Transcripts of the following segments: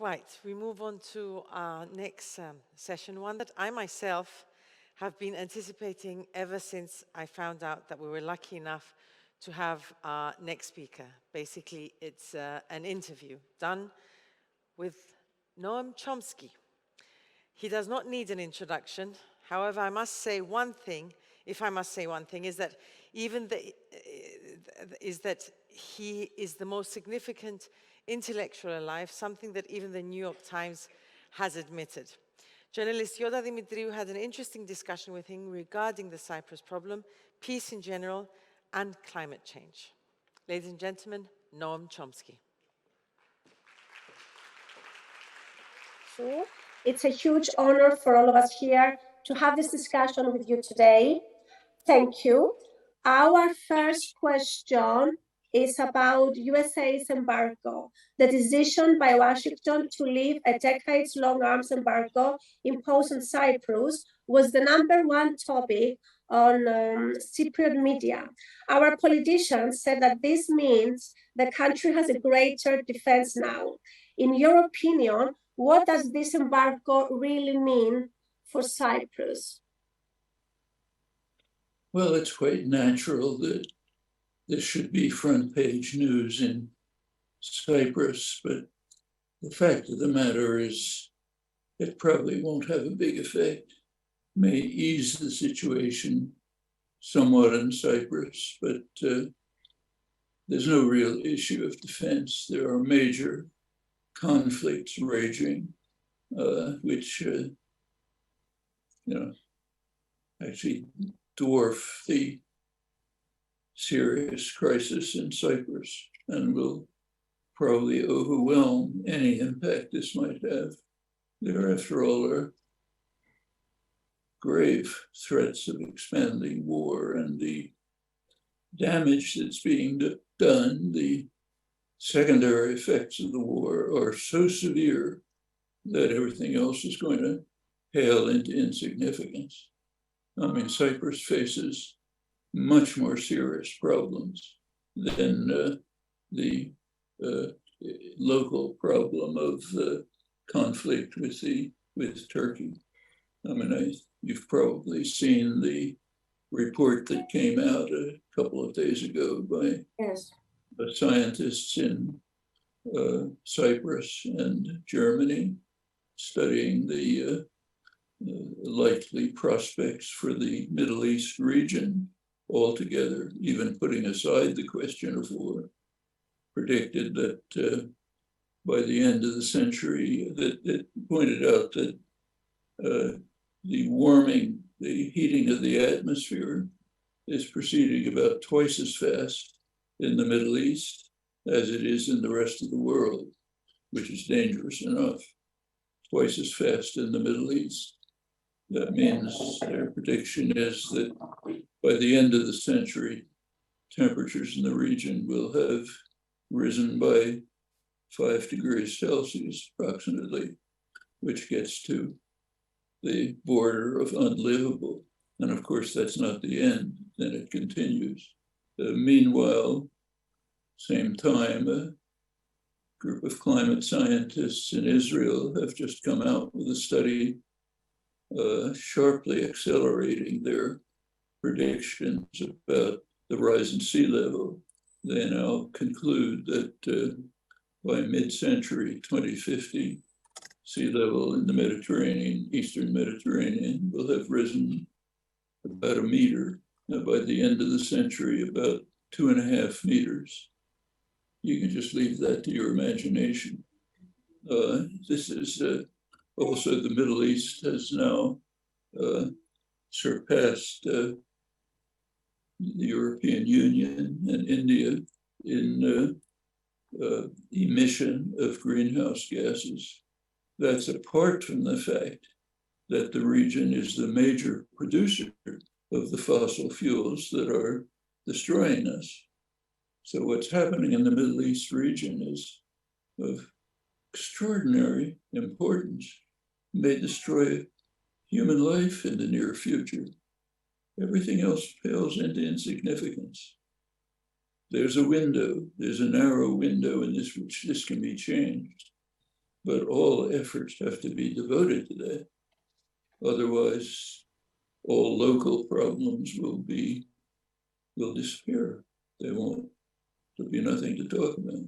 Right, we move on to our next session, one that I myself have been anticipating ever since I found out that we were lucky enough to have our next speaker. Basically, it's an interview done with Noam Chomsky. He does not need an introduction. However, I must say one thing, if I must say one thing, is that he is the most significant intellectual alive, something that even the New York Times has admitted. Journalist Yiota Demetriou had an interesting discussion with him regarding the Cyprus problem, peace in general, and climate change. Ladies and gentlemen, Noam Chomsky. It's a huge honor for all of us here to have this discussion with you today. Thank you. Our first question is about USA's embargo. The decision by Washington to leave a decades-long arms embargo imposed on Cyprus was the #1 topic on Cypriot media. Our politicians said that this means the country has a greater defense now. In your opinion, what does this embargo really mean for Cyprus? Well, it's quite natural that this should be front page news in Cyprus, but the fact of the matter is it probably won't have a big effect. May ease the situation somewhat in Cyprus, but there's no real issue of defense. There are major conflicts raging, which actually dwarf the serious crisis in Cyprus and will probably overwhelm any impact this might have. There, after all, are grave threats of expanding war, and the damage that's being done, the secondary effects of the war are so severe that everything else is going to pale into insignificance. I mean, Cyprus faces much more serious problems than the local problem of conflict with Turkey. I mean, you've probably seen the report that came out a couple of days ago by scientists in Cyprus and Germany studying the likely prospects for the Middle East region altogether, even putting aside the question of war, predicted that by the end of the century, that pointed out that the warming, the heating of the atmosphere is proceeding about twice as fast in the Middle East as it is in the rest of the world, which is dangerous enough. Twice as fast in the Middle East. That means their prediction is that by the end of the century, temperatures in the region will have risen by 5 degrees Celsius approximately, which gets to the border of unlivable. And of course, that's not the end, then it continues. Meanwhile, same time, a group of climate scientists in Israel have just come out with a study sharply accelerating their predictions about the rise in sea level. They now conclude that by mid-century 2050, sea level in the Mediterranean, Eastern Mediterranean, will have risen about 1 meter. Now, by the end of the century, about 2.5 meters. You can just leave that to your imagination. This is also the Middle East has now surpassed the European Union and India in emission of greenhouse gases. That's apart from the fact that the region is the major producer of the fossil fuels that are destroying us. So what's happening in the Middle East region is of extraordinary importance. May destroy human life in the near future. Everything else pales into insignificance. There's a window, there's a narrow window in which this can be changed. but all efforts have to be devoted to that. Otherwise, all local problems will disappear. There'll be nothing to talk about.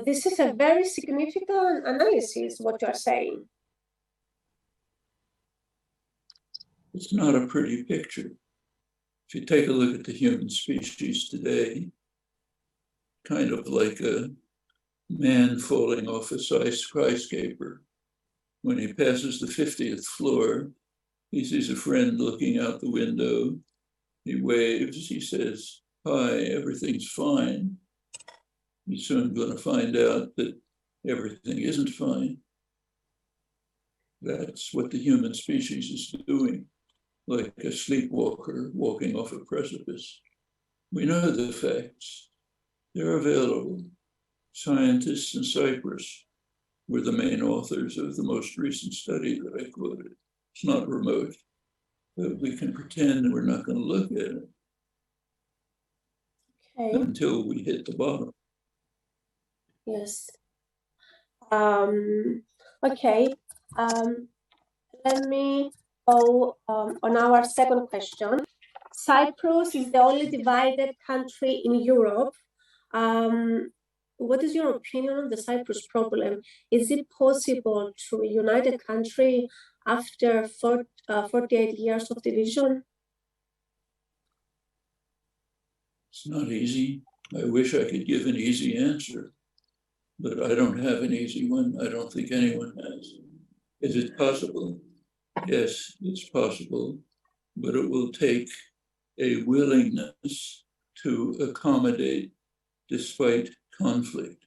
This is a very significant analysis, what you're saying. It's not a pretty picture. If you take a look at the human species today, kind of like a man falling off a skyscraper. When he passes the 50th floor, he sees a friend looking out the window. He waves, he says, "Hi, everything's fine." He's soon going to find out that everything isn't fine. That's what the human species is doing, like a sleepwalker walking off a precipice. We know the facts. They're available. Scientists in Cyprus were the main authors of the most recent study that I quoted. It's not remote, but we can pretend we're not going to look at it until we hit the bottom. Yes. Okay. Let me go on our second question. Cyprus is the only divided country in Europe. What is your opinion on the Cyprus problem? Is it possible to unite a country after 48 years of division? It's not easy. I wish I could give an easy answer, but I don't have an easy one. I don't think anyone has. Is it possible? Yes, it's possible, but it will take a willingness to accommodate despite conflict.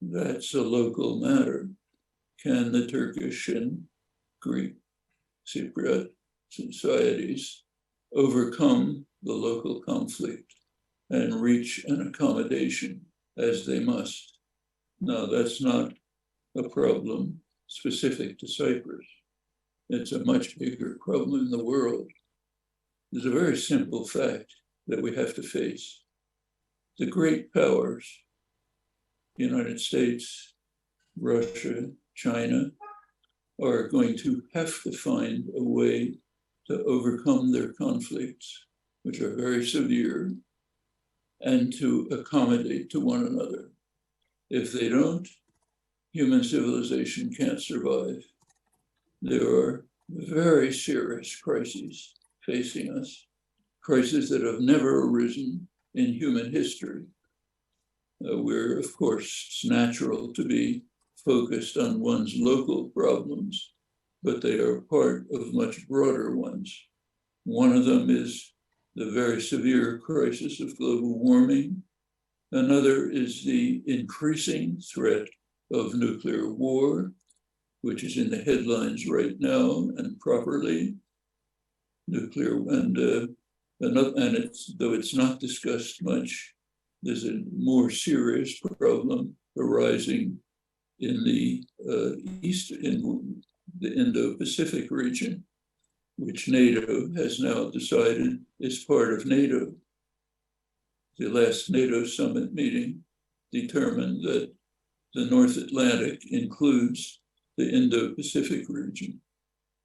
That's a local matter. Can the Turkish and Greek Cypriot societies overcome the local conflict and reach an accommodation as they must? Now, that's not a problem specific to Cyprus. It's a much bigger problem in the world. There's a very simple fact that we have to face. The great powers, United States, Russia, China, are going to have to find a way to overcome their conflicts, which are very severe, and to accommodate to one another. If they don't, human civilization can't survive. There are very serious crises facing us, crises that have never arisen in human history. Where, of course, it's natural to be focused on one's local problems, but they are part of much broader ones. One of them is the very severe crisis of global warming. Another is the increasing threat of nuclear war, which is in the headlines right now, and properly. Nuclear, and though it's not discussed much, there's a more serious problem arising in the in the Indo-Pacific region, which NATO has now decided is part of NATO. The last NATO summit meeting determined that the North Atlantic includes the Indo-Pacific region.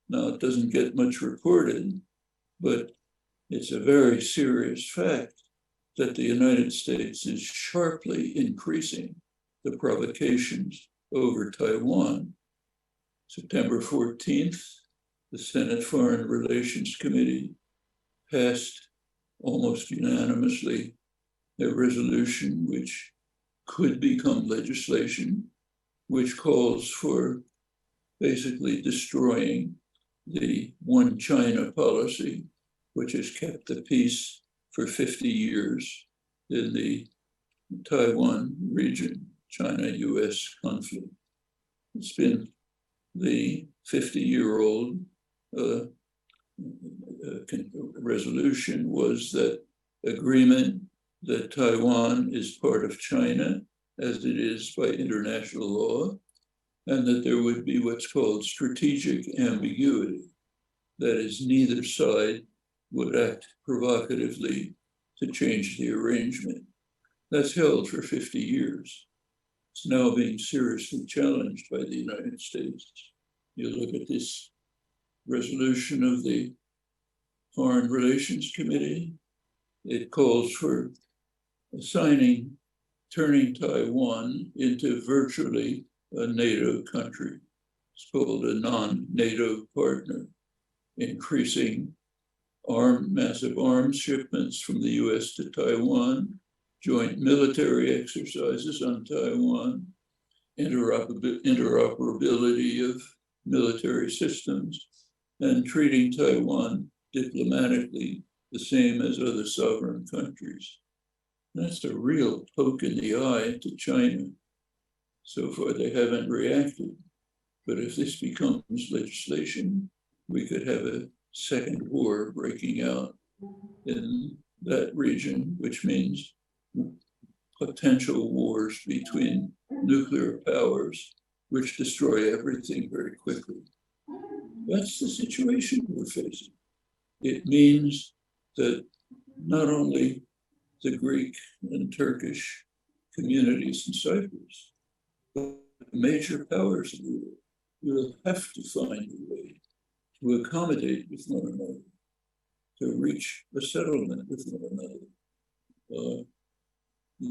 Now, it doesn't get much reported, but it's a very serious fact that the United States is sharply increasing the provocations over Taiwan. September 14th, the Senate Foreign Relations Committee passed almost unanimously a resolution which could become legislation, which calls for basically destroying the one China policy, which has kept the peace for 50 years in the Taiwan region, China-US conflict. It's been the 50-year-old resolution was that agreement that Taiwan is part of China, as it is by international law, and that there would be what's called strategic ambiguity. That is, neither side would act provocatively to change the arrangement. That's held for 50 years. It's now being seriously challenged by the United States. You look at this resolution of the Foreign Relations Committee, it calls for turning Taiwan into virtually a NATO country. It's called a non-NATO partner, increasing massive arms shipments from the US to Taiwan, joint military exercises on Taiwan, interoperability of military systems, and treating Taiwan diplomatically the same as other sovereign countries. That's a real poke in the eye to China. So far, they haven't reacted. But if this becomes legislation, we could have a second war breaking out in that region, which means potential wars between nuclear powers, which destroy everything very quickly. That's the situation we're facing. It means that not only the Greek and Turkish communities in Cyprus, but major powers of the world will have to find a way to accommodate with one another, to reach a settlement with one another. A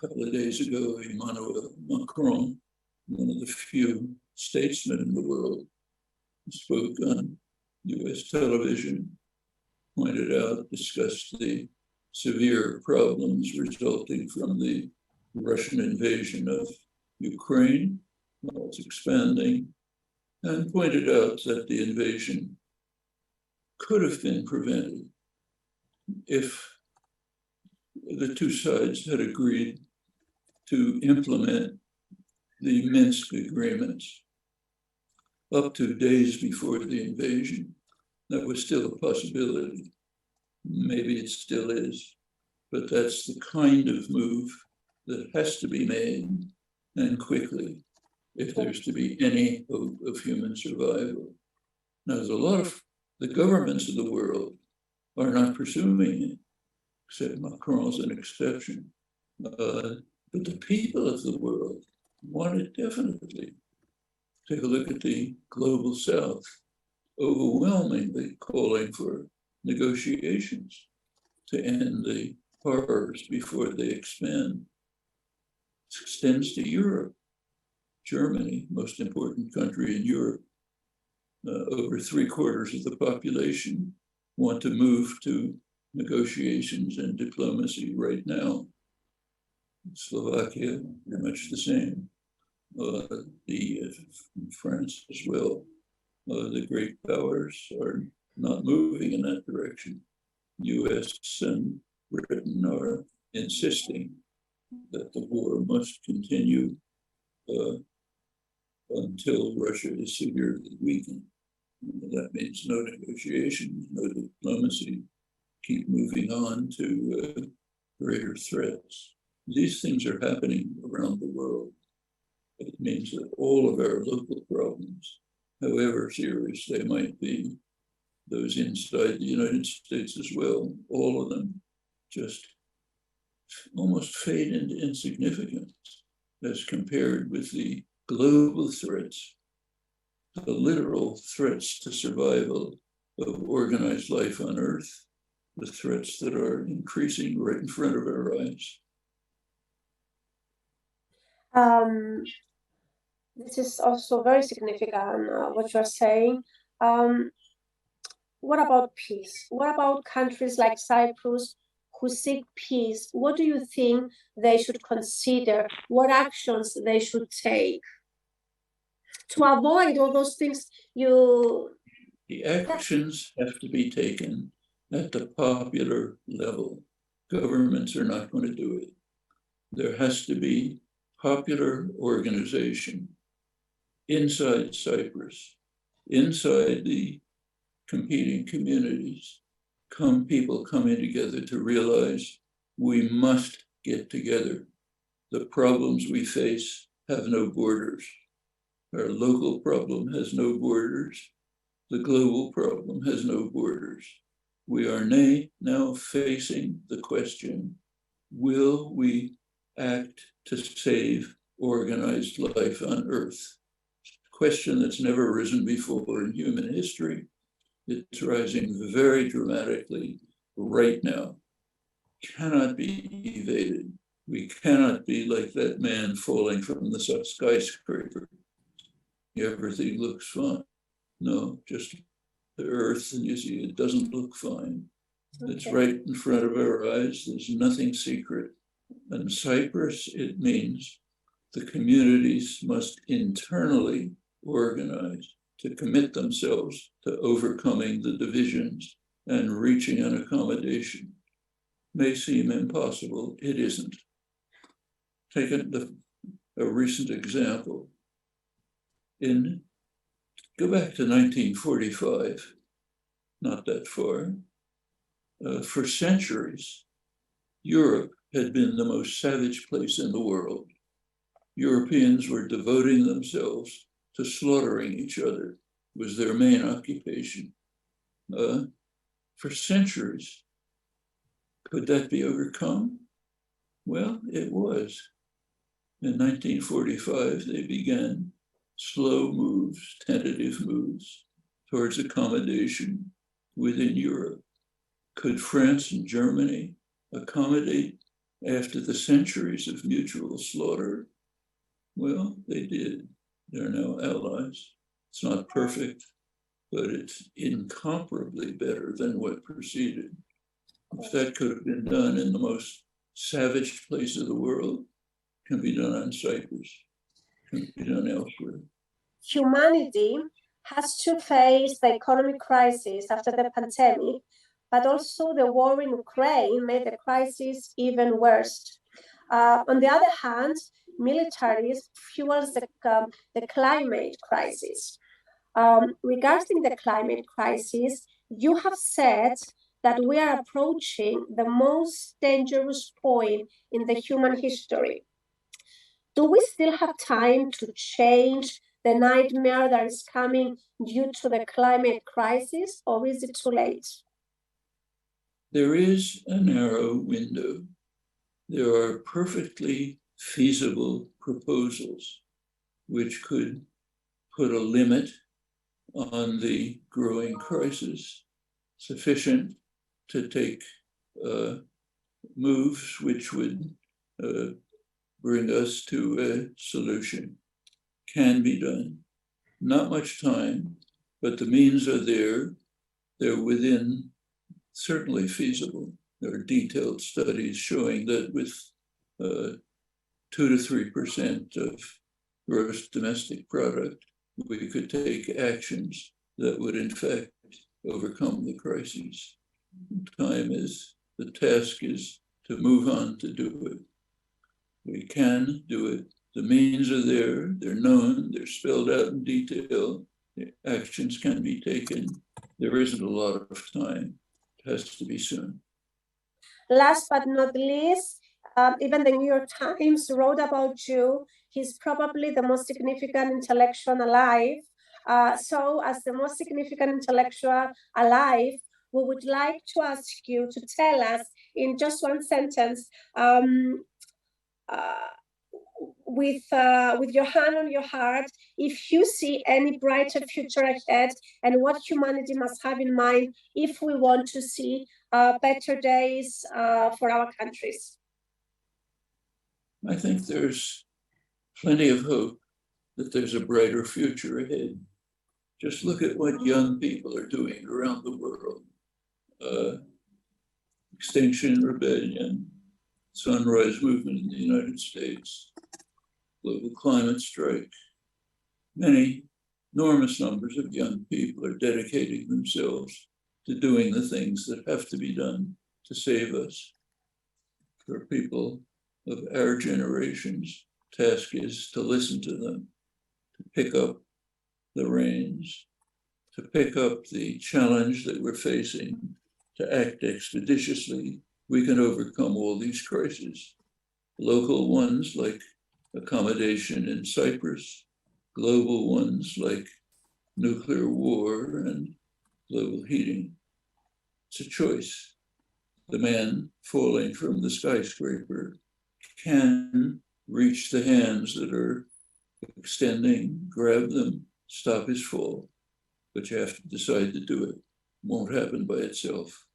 couple of days ago, Emmanuel Macron, one of the few statesmen in the world, spoke on US television, discussed the severe problems resulting from the Russian invasion of Ukraine, while it's expanding, and pointed out that the invasion could have been prevented if the two sides had agreed to implement the Minsk agreements up to days before the invasion. That was still a possibility. Maybe it still is, but that's the kind of move that has to be made, and quickly, if there's to be any hope of human survival. Now, there's a lot of the governments of the world are not pursuing it, except Macron's an exception. But the people of the world want it definitely. Take a look at the global South, overwhelmingly calling for negotiations to end the horrors before they expand. It extends to Europe. Germany, most important country in Europe, over 3/4 of the population want to move to negotiations and diplomacy right now. Slovakia, very much the same. France as well. The great powers are not moving in that direction. US and Britain are insisting that the war must continue until Russia is severely weakened. That means no negotiations, no diplomacy, keep moving on to greater threats. These things are happening around the world. It means that all of our local problems, however serious they might be, those inside the United States as well, all of them just almost fade into insignificance as compared with the global threats, the literal threats to survival of organized life on Earth, the threats that are increasing right in front of our eyes. This is also very significant, what you're saying. What about peace? What about countries like Cyprus who seek peace? What do you think they should consider? What actions they should take to avoid all those things you... The actions have to be taken at the popular level. Governments are not going to do it. There has to be popular organization inside Cyprus, inside the competing communities, people coming together to realize we must get together. The problems we face have no borders. Our local problem has no borders. The global problem has no borders. We are now facing the question will we act to save organized life on Earth? Question that's never risen before in human history. It's rising very dramatically right now. Cannot be evaded. We cannot be like that man falling from the skyscraper. Everything looks fine. No, just the Earth, and you see it doesn't look fine. Okay. It's right in front of our eyes. There's nothing secret. And Cyprus, it means the communities must internally organize to commit themselves to overcoming the divisions and reaching an accommodation. May seem impossible, it isn't. Take a recent example. Go back to 1945, not that far. For centuries, Europe had been the most savage place in the world. Europeans were devoting themselves to slaughtering each other. It was their main occupation. For centuries, could that be overcome? Well, it was. In 1945, they began slow moves, tentative moves towards accommodation within Europe. Could France and Germany accommodate after the centuries of mutual slaughter? Well, they did. They're now allies. It's not perfect, but it's incomparably better than what preceded. If that could have been done in the most savage place of the world, it can be done on Cyprus, can be done elsewhere. Humanity has to face the economic crisis after the pandemic, but also the war in Ukraine made the crisis even worse. On the other hand, militarism fuels the climate crisis. Regarding the climate crisis, you have said that we are approaching the most dangerous point in the human history. Do we still have time to change the nightmare that is coming due to the climate crisis, or is it too late? There is a narrow window. There are perfectly feasible proposals which could put a limit on the growing crisis, sufficient to take moves which would bring us to a solution. Can be done. Not much time, but the means are there. They're within, certainly feasible. There are detailed studies showing that with 2 to 3% of gross domestic product, we could take actions that would in fact overcome the crises. The task is to move on to do it. We can do it. The means are there, they're known, they're spelled out in detail. The actions can be taken. There isn't a lot of time. It has to be soon. Last but not least, even the New York Times wrote about you. He's probably the most significant intellectual alive. So as the most significant intellectual alive, we would like to ask you to tell us in just one sentence, with your hand on your heart, if you see any brighter future ahead and what humanity must have in mind if we want to see better days for our countries. I think there's plenty of hope that there's a brighter future ahead. Just look at what young people are doing around the world. Extinction Rebellion, Sunrise Movement in the United States, global climate strike. Many enormous numbers of young people are dedicating themselves to doing the things that have to be done to save us. For people of our generation's task is to listen to them, to pick up the reins, to pick up the challenge that we're facing, to act expeditiously. We can overcome all these crises. Local ones like accommodation in Cyprus, global ones like nuclear war and global heating. It's a choice. the man falling from the skyscraper can reach the hands that are extending, grab them, stop his fall. But you have to decide to do it. Won't happen by itself.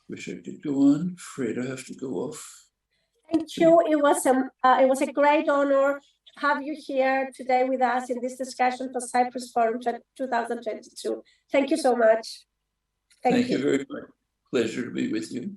Wish I could go on. Afraid I have to go off. Thank you. It was a great honor to have you here today with us in this discussion for Cyprus Forum 2022. Thank you so much. Thank you very much. Pleasure to be with you.